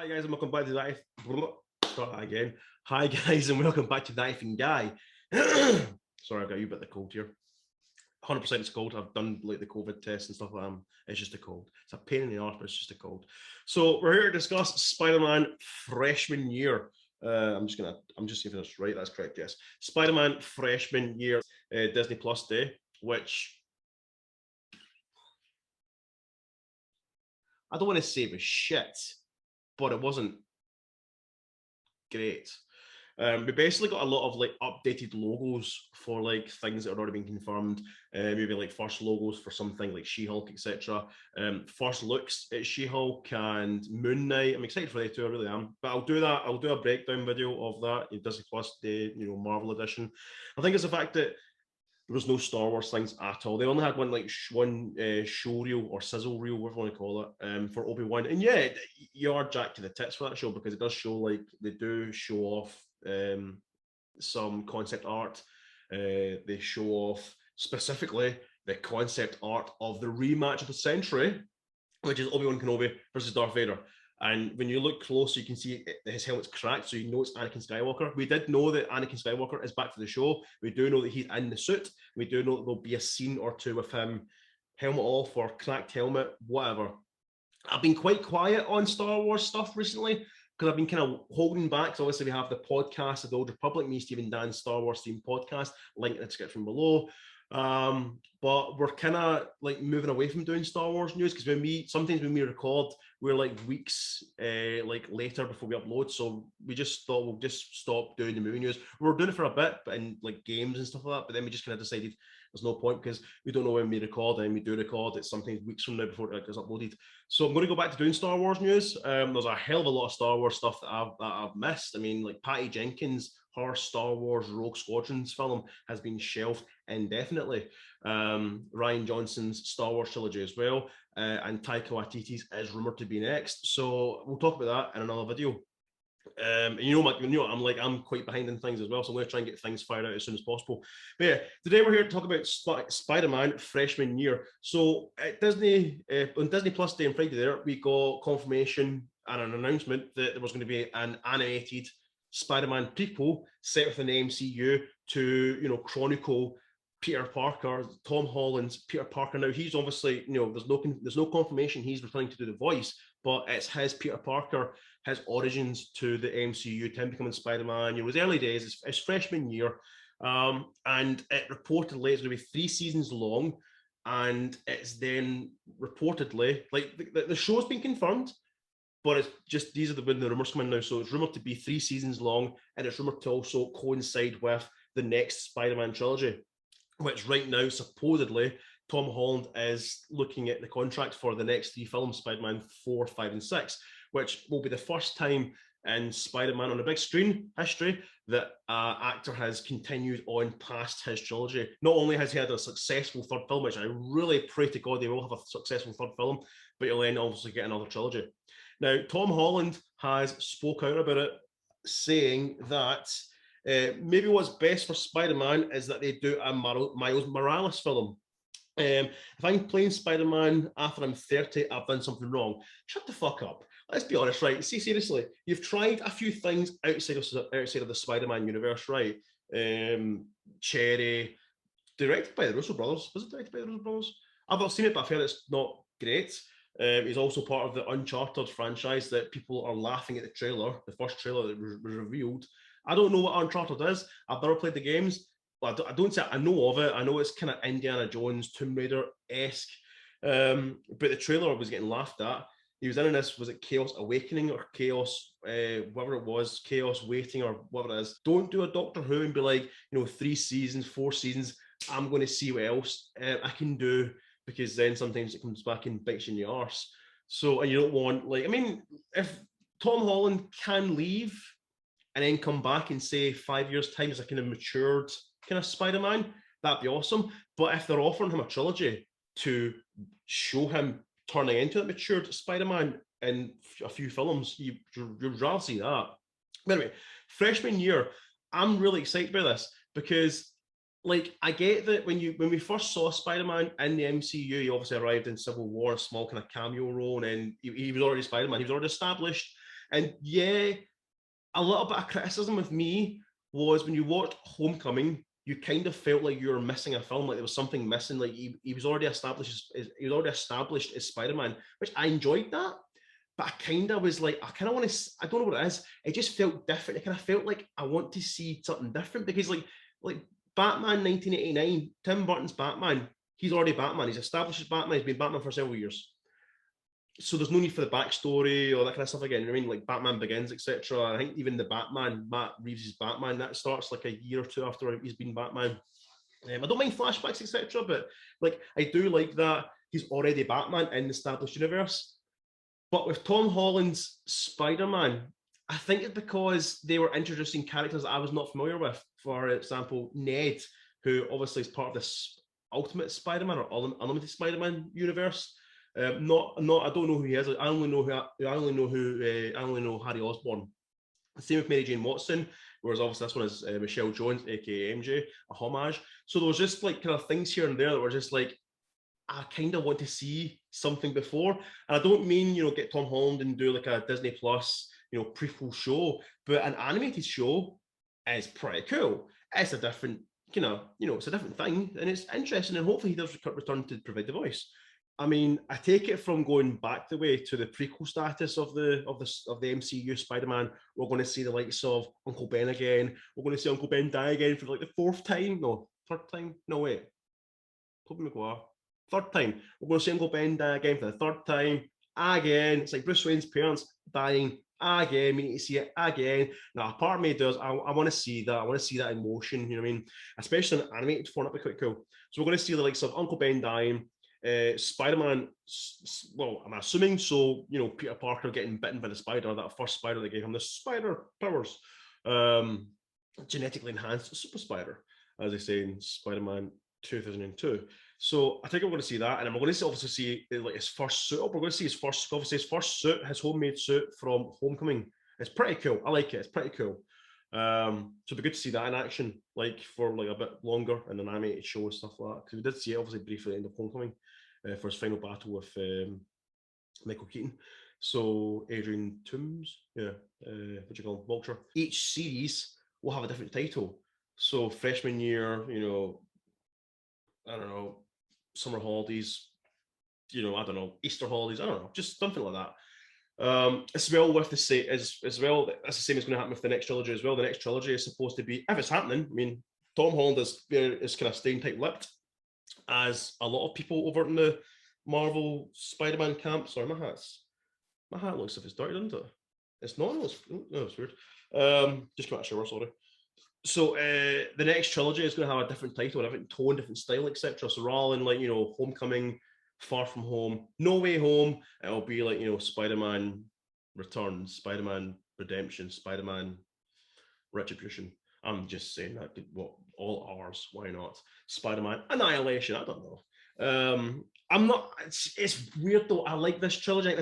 Hi guys, and welcome back to that. Start that again. Hi guys, and welcome back to Knife and Guy. Sorry, I've got a bit of the cold here. 100% it's cold. I've done like the COVID test and stuff like that. It's just a cold. It's a pain in the arse, but it's just a cold. So we're here to discuss Spider-Man freshman year. I'm just seeing if that's right. That's correct. Yes, Spider-Man freshman year, Disney Plus Day, which I don't want to say was shit, but it wasn't great. We basically got a lot of like updated logos for like things that had already been confirmed. Maybe like first logos for something like She-Hulk, etc. First looks at She-Hulk and Moon Knight. I'm excited for that too. I really am. But I'll do that. I'll do a breakdown video of that in Disney Plus Day, Marvel edition. I think it's the fact that there was no Star Wars things at all. They only had one show reel or sizzle reel, whatever you want to call it, for Obi-Wan. And yeah, you are jacked to the tits for that show because it does show like they do show off some concept art. They show off specifically the concept art of the rematch of the century, which is Obi-Wan Kenobi versus Darth Vader. And when you look close, you can see his helmet's cracked, so you know it's Anakin Skywalker. We did know that Anakin Skywalker is back to the show. We do know that he's in the suit. We do know that there'll be a scene or two with him, helmet off or cracked helmet, whatever. I've been quite quiet on Star Wars stuff recently because I've been kind of holding back. So obviously we have the podcast of the Old Republic, me, Stephen, Dan's Star Wars themed podcast, link in the description below. But we're kind of like moving away from doing Star Wars news because sometimes when we record, we're like weeks like later before we upload. So we just thought we'll just stop doing the movie news. We were doing it for a bit, but in like games and stuff like that. But then we just kind of decided there's no point because we don't know when we record, and we do record. It's sometimes weeks from now before it gets uploaded. So I'm going to go back to doing Star Wars news. There's a hell of a lot of Star Wars stuff that I've missed. I mean, like Patty Jenkins, her Star Wars Rogue Squadrons film has been shelved indefinitely. Rian Johnson's Star Wars trilogy as well, and Taika Waititi's is rumored to be next. So we'll talk about that in another video. I'm quite behind in things as well, so I'm going to try and get things fired out as soon as possible. But yeah, today we're here to talk about Spider-Man freshman year. So at Disney, on Disney Plus Day on Friday there, we got confirmation and an announcement that there was going to be an animated Spider-Man prequel set within the MCU to, chronicle Peter Parker, Tom Holland's Peter Parker. Now he's obviously, there's no confirmation he's returning to do the voice, but it's his Peter Parker, his origins to the MCU, him becoming Spider-Man. It was early days, his freshman year, and it reportedly it's going to be 3 seasons long, and it's then reportedly like the show's been confirmed. But it's just these are when the rumors come in now. So it's rumored to be 3 seasons long, and it's rumored to also coincide with the next Spider-Man trilogy, which right now supposedly Tom Holland is looking at the contract for the next 3 films, Spider-Man 4, 5, and 6, which will be the first time in Spider-Man on the big screen history that actor has continued on past his trilogy. Not only has he had a successful third film, which I really pray to God they will have a successful third film, but he'll then obviously get another trilogy. Now, Tom Holland has spoke out about it, saying that maybe what's best for Spider-Man is that they do a Miles Morales film. If I'm playing Spider-Man after I'm 30, I've done something wrong. Shut the fuck up. Let's be honest, right? See, seriously, you've tried a few things outside of the Spider-Man universe, right? Cherry, directed by the Russo brothers. Was it directed by the Russo brothers? I've not seen it, but I've heard it's not great. He's also part of the Uncharted franchise that people are laughing at the trailer, the first trailer that was revealed. I don't know what Uncharted is. I've never played the games. I don't say I know of it. I know it's kind of Indiana Jones, Tomb Raider-esque. But the trailer was getting laughed at. He was in this, was it Chaos Awakening or Chaos, whatever it was, Chaos Waiting or whatever it is. Don't do a Doctor Who and be like, 3 seasons, 4 seasons. I'm going to see what else I can do, because then sometimes it comes back and bites you in the arse. So, and you don't want, if Tom Holland can leave and then come back and say 5 years' time as a kind of matured kind of Spider-Man, that'd be awesome. But if they're offering him a trilogy to show him turning into a matured Spider-Man in a few films, you'd rather see that. But anyway, freshman year, I'm really excited by this because I get that when we first saw Spider-Man in the MCU, he obviously arrived in Civil War, a small kind of cameo role, and he was already Spider-Man. He was already established. And yeah, a little bit of criticism with me was when you watched Homecoming, you kind of felt like you were missing a film, like there was something missing. Like he was already established as Spider-Man, which I enjoyed that. But I kind of was like, I kind of want to, I don't know what it is. It just felt different. It kind of felt like I want to see something different because like Batman 1989, Tim Burton's Batman, he's already Batman. He's established as Batman. He's been Batman for several years. So there's no need for the backstory or that kind of stuff again. You know what I mean? Like Batman Begins, etc. I think even the Batman, Matt Reeves' Batman, that starts like a year or two after he's been Batman. I don't mind flashbacks, etc. But like I do like that he's already Batman in the established universe. But with Tom Holland's Spider-Man, I think it's because they were introducing characters that I was not familiar with. For example, Ned, who obviously is part of this Ultimate Spider-Man or Unlimited Spider-Man universe. I don't know who he is. I only know Harry Osborn. Same with Mary Jane Watson, whereas obviously this one is Michelle Jones, aka MJ, a homage. So there was just like kind of things here and there that were just like, I kind of want to see something before. And I don't mean, get Tom Holland and do like a Disney Plus, prequel show, but an animated show is pretty cool. It's a different, it's a different thing, and it's interesting. And hopefully he does return to provide the voice. I mean, I take it from going back the way to the prequel status of the MCU Spider-Man. We're going to see the likes of Uncle Ben again. We're going to see Uncle Ben die again for like the fourth time. No, third time. No, wait. Tobey Maguire. Third time. We're going to see Uncle Ben die again for the third time. Again. It's like Bruce Wayne's parents dying again. We need to see it again. Now, a part of me does. I want to see that. I want to see that emotion. You know what I mean? Especially in an animated form, that'd be quite cool. So we're going to see the likes of Uncle Ben dying. Spider-Man, well, I'm assuming so, Peter Parker getting bitten by the spider, that first spider that gave him the spider powers, genetically enhanced super spider, as they say in Spider-Man 2002. So I think we're going to see that, and then we're going to obviously see like his first suit up. We're going to see his first suit, his homemade suit from Homecoming. It's pretty cool. I like it. It's pretty cool. So it'd be good to see that in action, like for like a bit longer in an animated show and stuff like that. Because we did see it obviously briefly at the end of Homecoming for his final battle with Michael Keaton. So Adrian Toomes, what you call him, Vulture. Each series will have a different title. So freshman year, I don't know, summer holidays, I don't know, Easter holidays, I don't know, just something like that. As well with the same as well. That's the same as going to happen with the next trilogy as well. The next trilogy is supposed to be, if it's happening. I mean, Tom Holland is kind of staying tight-lipped, as a lot of people over in the Marvel Spider-Man camp. Sorry, my hat looks as if it's dirty, doesn't it? It's not. No, it's weird. Just come out of shower. Sorry. So the next trilogy is going to have a different title, a different tone, different style, etc. So rather than like Homecoming, Far From Home, No Way Home, it'll be like Spider-Man Returns, Spider-Man Redemption, Spider-Man Retribution. I'm just saying that all ours. Why not? Spider-Man Annihilation. I don't know. I'm not. It's weird though. I like this trilogy.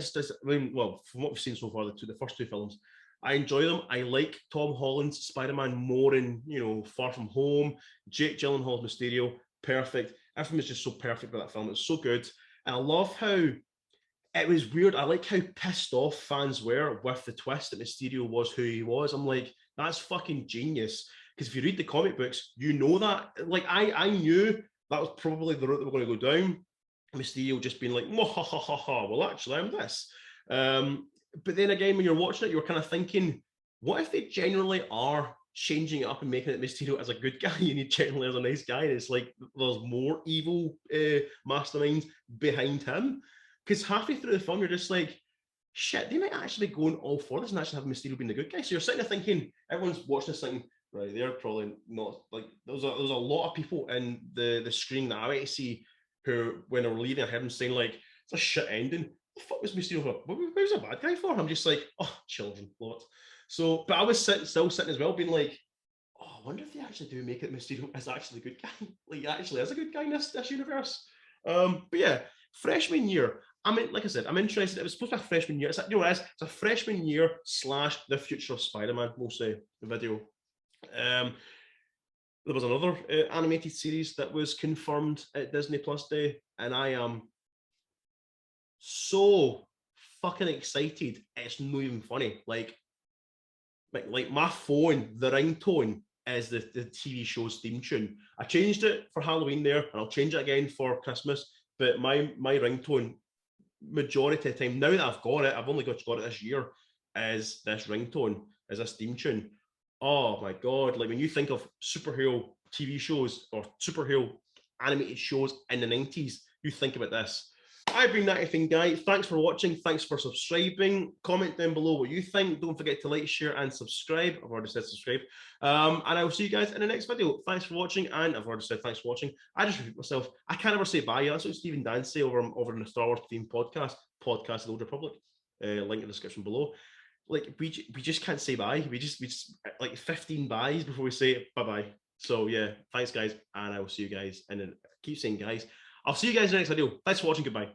Well, from what we've seen so far, the first two films, I enjoy them. I like Tom Holland's Spider-Man more in Far From Home. Jake Gyllenhaal's Mysterio, perfect. Everything is just so perfect about that film. It's so good. And I love how it was weird. I like how pissed off fans were with the twist that Mysterio was who he was. I'm like, that's fucking genius. Because if you read the comic books, you know that. Like, I knew that was probably the route they were going to go down. Mysterio just being like, ha ha ha ha. Well, actually, I'm this. But then again, when you're watching it, you're kind of thinking, what if they genuinely are changing it up and making it Mysterio as a good guy and he generally as a nice guy, and it's like there's more evil masterminds behind him? Because halfway through the film you're just like, shit, they might actually be going all for this and actually have Mysterio being the good guy. So you're sitting there thinking, everyone's watching this thing, right, they're probably not, like, there's a lot of people in the screen that I went to see who, when they were leaving, I heard them saying like, it's a shit ending. What the fuck was Mysterio for? What was a bad guy for? I'm just like, oh, children, lot. So, but I was still sitting as well, being like, oh, I wonder if they actually do make it Mysterio is actually a good guy. Like, he actually is a good guy in this universe. But yeah, freshman year. I mean, like I said, I'm interested. It was supposed to be a freshman year. It's it's a freshman year / the future of Spider-Man, we'll say, the video. There was another animated series that was confirmed at Disney Plus Day, and I am so fucking excited. It's not even funny. Like my phone, the ringtone is the TV show's theme tune. I changed it for Halloween there, and I'll change it again for Christmas. But my ringtone, majority of the time, now that I've got it, I've only got it this year, is this ringtone, is this theme tune. Oh my god! Like when you think of superhero TV shows or superhero animated shows in the 90s, you think about this. I've been Nathan Guy. Thanks for watching. Thanks for subscribing. Comment down below what you think. Don't forget to like, share, and subscribe. I've already said subscribe. And I will see you guys in the next video. Thanks for watching. And I've already said thanks for watching. I just repeat myself. I can't ever say bye. That's what Stephen Dan say over in the Star Wars theme podcast of the Old Republic. Link in the description below. Like we just can't say bye. We just like 15 byes before we say bye-bye. So yeah, thanks guys, and I will see you guys. And then keep saying guys. I'll see you guys in the next video. Thanks for watching. Goodbye.